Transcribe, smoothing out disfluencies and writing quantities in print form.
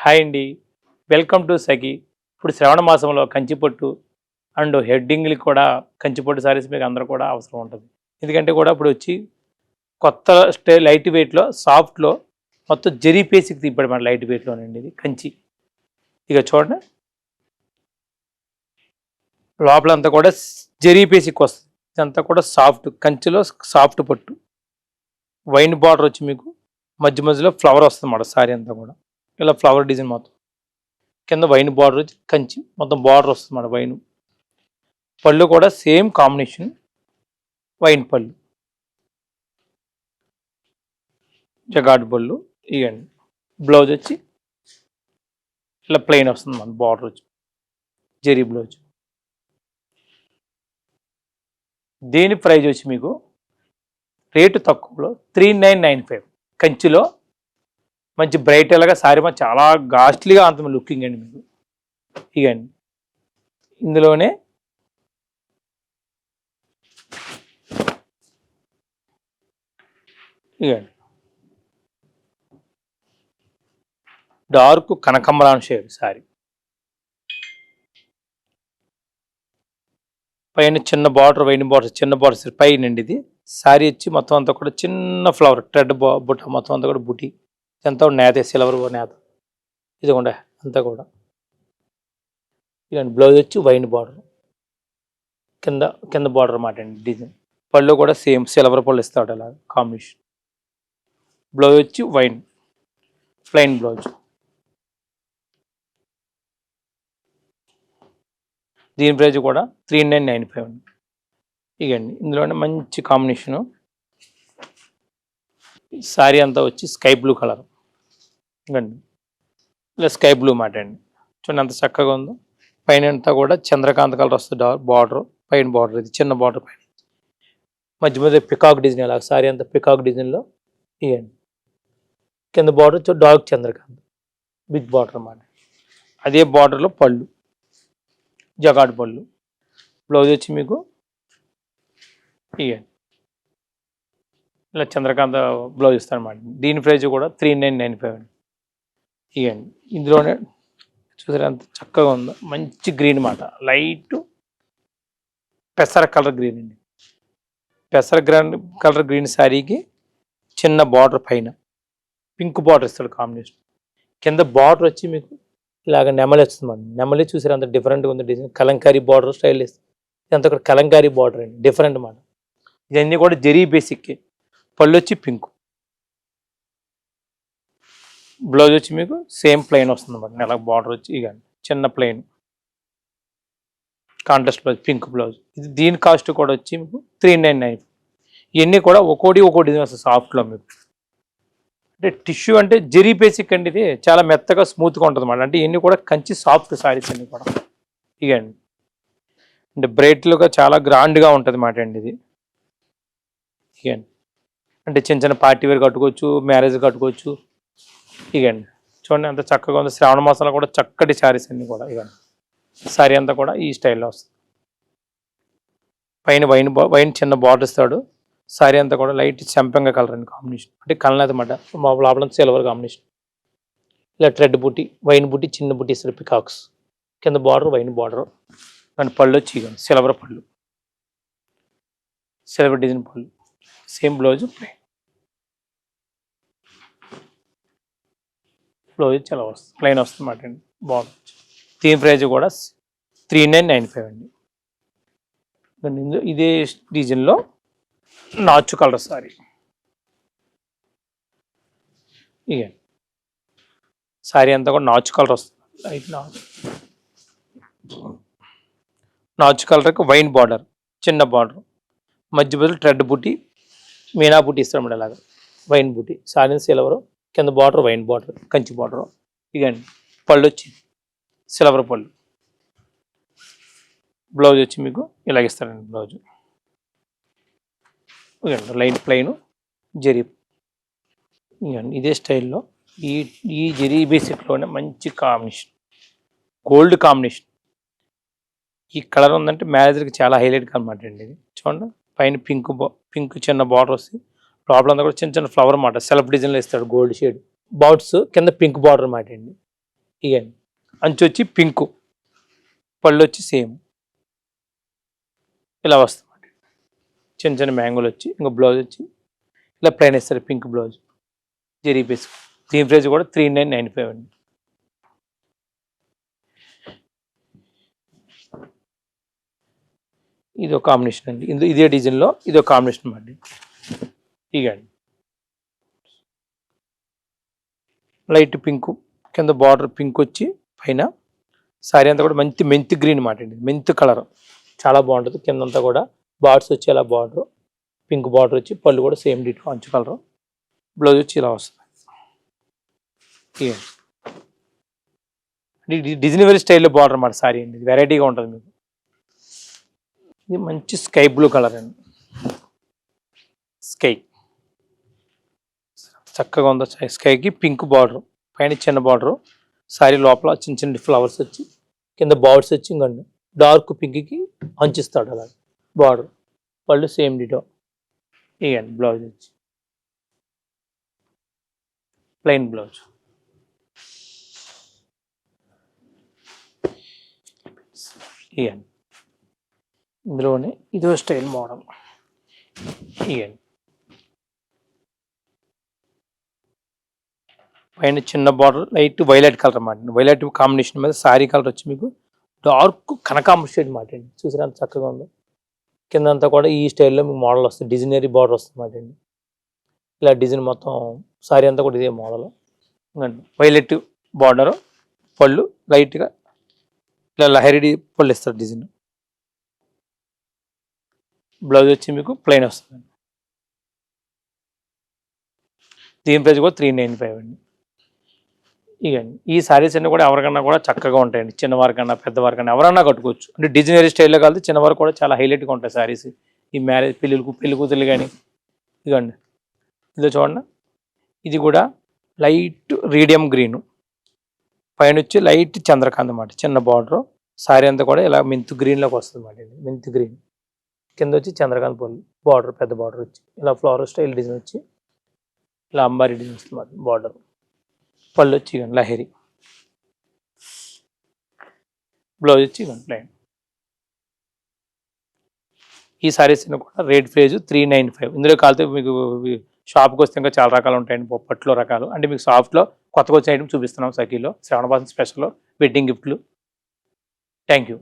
Hi అండి. Welcome to సఖి. ఇప్పుడు శ్రావణ మాసంలో కంచిపట్టు అండ్ హెడ్డింగ్‌లు కూడా కంచిపట్టు సారీస్ మీకు అందరూ కూడా అవసరం ఉంటుంది. ఎందుకంటే కూడా ఇప్పుడు వచ్చి కొత్త లైట్ వెయిట్‌లో, సాఫ్ట్‌లో మొత్తం జరీ పేస్‌కి తిప్పాడు మన లైట్ వెయిట్‌లోనండి ఇది కంచి. ఇక చూడండి లోపలంతా కూడా జరీ పేస్‌కి వస్తుంది. ఇదంతా కూడా సాఫ్ట్ కంచిలో సాఫ్ట్ పట్టు. వైన్ బార్డర్ వచ్చి మీకు మధ్య మధ్యలో ఫ్లవర్ వస్తుందన్నమాట సారీ అంతా కూడా. ఇలా ఫ్లవర్ డిజైన్ మొత్తం. కింద వైన్ బార్డర్ వచ్చి కంచి మొత్తం బార్డర్ వస్తుంది మన వైన్. పళ్ళు కూడా సేమ్ కాంబినేషన్ వైన్ పళ్ళు, జగాడ్ పళ్ళు. ఇవ్వండి బ్లౌజ్ వచ్చి ఇలా ప్లెయిన్ వస్తుంది మన బార్డర్ వచ్చి జెరీ బ్లౌజ్. దీని ప్రైజ్ వచ్చి మీకు రేటు తక్కువలో 3995 కంచిలో మంచి బ్రైట్ ఎలాగా సారీ మా చాలా కాస్ట్లీగా అంత లుకింగ్ అండి మీకు. ఇగండి ఇందులోనే ఇగండి డార్క్ కనకంబరాన్ షేడ్ సారీ, పైన చిన్న బార్డర్ వైన్ బార్డర్ చిన్న బార్డర్ పైన అండి. ఇది సారీ వచ్చి మొత్తం అంతా కూడా చిన్న ఫ్లవర్ ట్రెడ్ బుట్ట మొత్తం అంతా కూడా బుట్టి ఎంత నేత సిల్వర్ నేత ఇది కూడా అంతా కూడా. ఇలాంటి బ్లౌజ్ వచ్చి వైన్ బార్డర్ కింద కింద బార్డర్ అన్నమాట అండి డిజైన్. పళ్ళు కూడా సేమ్ సిల్వర్ పళ్ళు ఇస్తాడు అలా కాంబినేషన్. బ్లౌజ్ వచ్చి వైన్ ప్లెయిన్ బ్లౌజ్. దీని ప్రైజ్ కూడా 3995 అండి. ఇగండి ఇందులోనే మంచి కాంబినేషను. సారీ అంతా వచ్చి స్కై బ్లూ కలర్ ఇవ్వండి, ఇలా స్కై బ్లూ మాట అండి. చూడండి ఎంత చక్కగా ఉందో. పైన అంతా కూడా చంద్రకాంత కలర్ వస్తుంది బార్డర్, పైన బార్డర్ ఇది చిన్న బార్డర్ పైన మధ్య మధ్య పికాక్ డిజైన్ అలా సారీ అంతా పికాక్ డిజైన్లో ఇవ్వండి. కింద బార్డర్ వచ్చి డార్క్ చంద్రకాంత్ బిగ్ బార్డర్ అన్నమాట. అదే బార్డర్లో పళ్ళు జగాడ్ పళ్ళు. బ్లౌజ్ వచ్చి మీకు ఇవ్వండి ఇలా చంద్రకాంత బ్లౌజ్ ఇస్తారన్నమాట. దీని ప్రైజ్ కూడా 3995 అండి. ఇవ్వండి ఇందులోనే చూసారా ఎంత చక్కగా ఉందో. మంచి గ్రీన్ మాట, లైట్ పెసర కలర్ గ్రీన్ అండి. పెసర కలర్ గ్రీన్ శారీకి చిన్న బార్డర్ పైన పింక్ బార్డర్ ఇస్తాడు కాంబినేషన్. కింద బార్డర్ వచ్చి మీకు ఇలాగ నెమలి వస్తుంది. నెమలి చూసారు అంత డిఫరెంట్గా ఉంది డిజైన్. కలంకారీ బార్డర్ స్టైల్ ఇస్తుంది. ఇదంతా కూడా కలంకారీ బార్డర్ అండి, డిఫరెంట్ మాట. ఇవన్నీ కూడా జరీ బేసిక్. పళ్ళు వచ్చి పింక్, బ్లౌజ్ వచ్చి మీకు సేమ్ ప్లెయిన్ వస్తుంది అన్నమాట. నెల బార్డర్ వచ్చి ఇక చిన్న plain contrast blouse pink blouse. ఇది దీని కాస్ట్ కూడా వచ్చి మీకు 3995. ఇవన్నీ కూడా ఒక్కోటి డిజైన్ వస్తుంది సాఫ్ట్లో మీకు. అంటే టిష్యూ అంటే జెరీ బేసిక్ అండి. ఇది చాలా మెత్తగా స్మూత్గా ఉంటుంది అన్నమాట. అంటే ఇవన్నీ కూడా కంచి సాఫ్ట్ సారీస్ అన్నీ కూడా ఇగండి. అంటే బ్రైట్లుగా చాలా గ్రాండ్గా ఉంటుంది అన్నమాట అండి ఇది. ఇగండి అంటే చిన్న చిన్న పార్టీ వేర్ కట్టుకోవచ్చు, మ్యారేజ్ కట్టుకోవచ్చు. ఇగండి చూడండి ఎంత చక్కగా ఉంది. శ్రావణ మాసంలో కూడా చక్కటి శారీస్ అన్నీ కూడా ఇగండి. శారీ అంతా కూడా ఈ స్టైల్లో వస్తుంది. పైన వైన్ చిన్న బార్డర్ ఇస్తాడు. శారీ అంతా కూడా లైట్ చెంపంగా కలర్ అండి కాంబినేషన్. అంటే కలర్ అనమాట. మా లోపల సిల్వర్ కాంబినేషన్. ఇలా ట్రెడ్ బుట్టి వైన్ బుట్టి చిన్న బుట్టి ఇస్తాడు పికాక్స్. కింద బార్డర్ వైన్ బార్డర్. దాని పళ్ళు వచ్చి ఇగండి సిల్వర్ పళ్ళు, సిల్వర్ డిజైన్ పళ్ళు. సేమ్ బ్లౌజ్ బ్లౌజ్ చాలా వస్తుంది ప్లెయిన్ వస్తుంది అన్నమాట అండి. బాగుంది. దీని ప్రైజ్ కూడా 3995 అండి. ఇదే డిజైన్లో నాచు కలర్ సారీ. ఇక సారీ అంతా కూడా నాచు కలర్ వస్తుంది. లైట్ నాచు కలర్కి వైన్ బార్డర్ చిన్న బార్డర్ మధ్య బదులు ట్రెడ్ బుట్టి మీనా బుట్టి ఇస్తాం అన్నమాట. అలాగా వైన్ బుట్టి సారీ సిల్వర్ కింద border wine border Kanchi border. ఇగండి పళ్ళు వచ్చి సిల్వర్ పళ్ళు. బ్లౌజ్ వచ్చి మీకు ఇలాగిస్తారండి బ్లౌజ్. ఇగండి లైట్ ప్లెయిన్ జరీ. ఇగండి ఇదే స్టైల్లో ఈ జరీ బేసిక్లోనే మంచి కాంబినేషన్ గోల్డ్ కాంబినేషన్. ఈ కలర్ ఉందంటే మ్యారేజ్కి చాలా హైలైట్గా అనమాట అండి. ఇది చూడండి పైన పింక్ చిన్న బార్డర్ వస్తుంది. లోపలంతా కూడా చిన్న చిన్న ఫ్లవర్ అన్నమాట. సెల్ఫ్ డిజైన్లో ఇస్తాడు గోల్డ్ షేడ్ బాట్స్ కింద పింక్ బార్డర్ అన్నమాట అండి. ఇవన్నీ అంచు వచ్చి పింకు, పళ్ళు వచ్చి సేమ్ ఇలా వస్తుంది. చిన్న చిన్న మ్యాంగోలు వచ్చి ఇంకా బ్లౌజ్ వచ్చి ఇలా ప్లెయిన్ ఇస్తారు, పింక్ బ్లౌజ్ జెరీ పీస్. దీని ప్రైస్ కూడా 3995 అండి. ఇది ఒక కాంబినేషన్ అండి, ఇదే డిజైన్లో ఇది ఒక కాంబినేషన్ అండి. ఇగండి లైట్ పింక్ కింద బార్డర్ పింక్ వచ్చి పైన సారీ అంతా కూడా మంచి మెంతి గ్రీన్ మాట అండి, మెంతి కలర్ చాలా బాగుంటుంది. కిందంతా కూడా బార్డర్స్ వచ్చి అలా బార్డర్ పింక్ బార్డర్ వచ్చి పళ్ళు కూడా సేమ్ డీట్ అంచు కలర్, బ్లౌజ్ వచ్చి ఇలా వస్తుంది. ఇది డిజైన్ వేరే స్టైల్లో బార్డర్ అన్నమాట సారీ అండి, వెరైటీగా ఉంటుంది మీకు. ఇది మంచి స్కై బ్లూ కలర్ అండి, స్కై చక్కగా ఉందో. స్కైకి పింక్ బార్డర్ పైన చిన్న బార్డర్, సారీ లోపల చిన్న చిన్న ఫ్లవర్స్ వచ్చి కింద బార్డర్స్ వచ్చి ఇంకండి డార్క్ పింక్కి అంచిస్తాడు అలా బార్డర్, వాళ్ళు సేమ్ డిటో. ఇవ్వండి బ్లౌజ్ వచ్చి ప్లెయిన్ బ్లౌజ్. ఇవ్వండి ఇందులోనే ఇదో స్టైల్ మోడల్. ఇవ్వండి పైన చిన్న బార్డర్ లైట్ వైలెట్ కలర్ అన్నమాట, వైలెట్ కాంబినేషన్ మీద సారీ కలర్ వచ్చి మీకు డార్క్ కనకాంబర షేడ్ మాట అండి. చూసారా ఎంత చక్కగా ఉందో. కిందంతా కూడా ఈ స్టైల్లో మీకు మోడల్ వస్తుంది, డిజైనరీ బార్డర్ వస్తుంది మాట అండి. ఇలా డిజైన్ మొత్తం సారీ అంతా కూడా ఇదే మోడల్. వైలెట్ బార్డర్, పళ్ళు లైట్గా ఇలా లహరి పళ్ళు ఇస్తారు డిజైన్. బ్లౌజ్ వచ్చి మీకు ప్లెయిన్ వస్తుంది. దీని ప్రైస్ కూడా 395 అండి. ఇవన్నీ ఈ సారీస్ అన్నీ కూడా ఎవరికన్నా కూడా చక్కగా ఉంటాయండి, చిన్నవారికన్నా పెద్దవారికన్నా ఎవరన్నా కట్టుకోవచ్చు. అంటే డిజైనరీ స్టైల్లో కలిసి చిన్నవారు కూడా చాలా హైలైట్గా ఉంటాయి సారీస్. ఈ మ్యారేజ్ పెళ్లి కూతురు కానీ ఇదిగోండి, ఇదో చూడండి. ఇది కూడా లైట్ రీడియం గ్రీను పైన వచ్చి లైట్ చంద్రకాంత్ అన్నమాట, చిన్న బార్డర్. సారీ అంతా కూడా ఇలా మెంతు గ్రీన్లోకి వస్తుంది అన్నమాట. ఇది మెంతు గ్రీన్ కింద వచ్చి చంద్రకాంత్ పళ్ళు బార్డర్, పెద్ద బార్డర్ వచ్చి ఇలా ఫ్లవర్ స్టైల్ డిజైన్ వచ్చి ఇలా అంబారీ డిజైన్ వస్తుంది బార్డర్. పళ్ళు వచ్చి లహరి, బ్లౌజ్ వచ్చి ప్లెయిన్. ఈ సారీస్ కూడా రేట్ ప్రైజ్ 395. ఇందులో కాలితే మీకు షాప్కి వస్తే ఇంకా చాలా రకాలు ఉంటాయండి, పట్టులో రకాలు. అంటే మీకు సాఫ్ట్లో కొత్తగా వచ్చిన ఐటమ్ చూపిస్తున్నాం సఖీలో, శ్రావణ మాసం స్పెషల్లో వెడ్డింగ్ గిఫ్ట్లు. Thank you.